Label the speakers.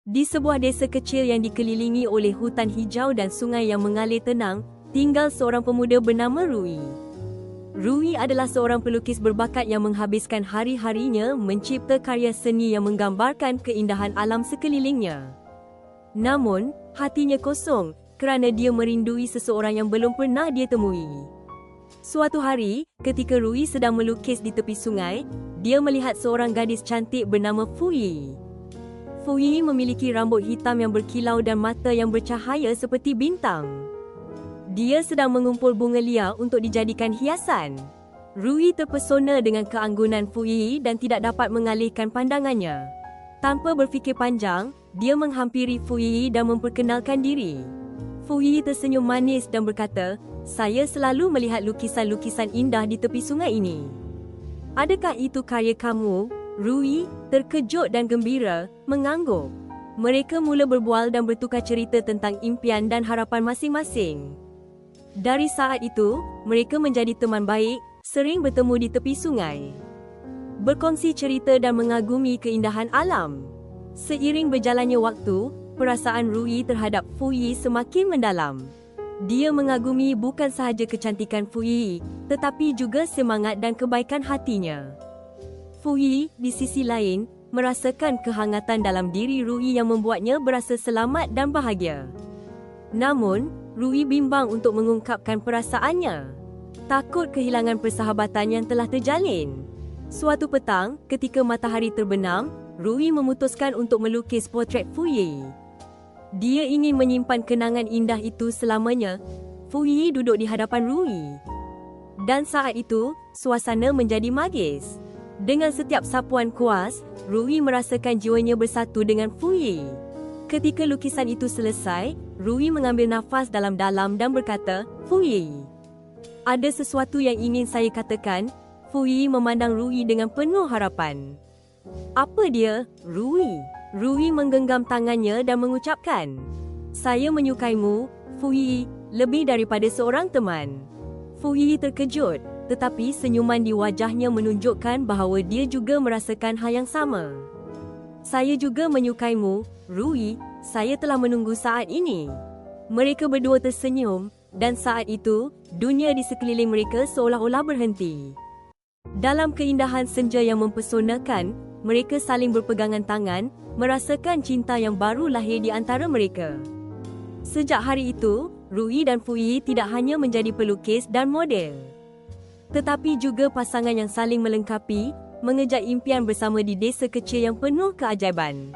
Speaker 1: Di sebuah desa kecil yang dikelilingi oleh hutan hijau dan sungai yang mengalir tenang, tinggal seorang pemuda bernama Rui. Rui adalah seorang pelukis berbakat yang menghabiskan hari-harinya mencipta karya seni yang menggambarkan keindahan alam sekelilingnya. Namun, hatinya kosong kerana dia merindui seseorang yang belum pernah dia temui. Suatu hari, ketika Rui sedang melukis di tepi sungai, dia melihat seorang gadis cantik bernama Fui. Fui memiliki rambut hitam yang berkilau dan mata yang bercahaya seperti bintang. Dia sedang mengumpul bunga liar untuk dijadikan hiasan. Rui terpesona dengan keanggunan Fui dan tidak dapat mengalihkan pandangannya. Tanpa berfikir panjang, dia menghampiri Fui dan memperkenalkan diri. Fui tersenyum manis dan berkata, "Saya selalu melihat lukisan-lukisan indah di tepi sungai ini. Adakah itu karya kamu?" Rui, terkejut dan gembira, mengangguk. Mereka mula berbual dan bertukar cerita tentang impian dan harapan masing-masing. Dari saat itu, mereka menjadi teman baik, sering bertemu di tepi sungai, berkongsi cerita dan mengagumi keindahan alam. Seiring berjalannya waktu, perasaan Rui terhadap Fui semakin mendalam. Dia mengagumi bukan sahaja kecantikan Fui, tetapi juga semangat dan kebaikan hatinya. Fui, di sisi lain, merasakan kehangatan dalam diri Rui yang membuatnya berasa selamat dan bahagia. Namun, Rui bimbang untuk mengungkapkan perasaannya. Takut kehilangan persahabatan yang telah terjalin. Suatu petang, ketika matahari terbenam, Rui memutuskan untuk melukis potret Fui. Dia ingin menyimpan kenangan indah itu selamanya. Fui duduk di hadapan Rui. Dan saat itu, suasana menjadi magis. Dengan setiap sapuan kuas, Rui merasakan jiwanya bersatu dengan Fui. Ketika lukisan itu selesai, Rui mengambil nafas dalam-dalam dan berkata, "Fui, ada sesuatu yang ingin saya katakan." Fui memandang Rui dengan penuh harapan. "Apa dia, Rui?" Rui menggenggam tangannya dan mengucapkan, "Saya menyukaimu, Fui, lebih daripada seorang teman." Fui terkejut, tetapi senyuman di wajahnya menunjukkan bahawa dia juga merasakan hal yang sama. "Saya juga menyukaimu, Rui, saya telah menunggu saat ini." Mereka berdua tersenyum, dan saat itu, dunia di sekeliling mereka seolah-olah berhenti. Dalam keindahan senja yang mempesonakan, mereka saling berpegangan tangan, merasakan cinta yang baru lahir di antara mereka. Sejak hari itu, Rui dan Fui tidak hanya menjadi pelukis dan model, tetapi juga pasangan yang saling melengkapi, mengejar impian bersama di desa kecil yang penuh keajaiban.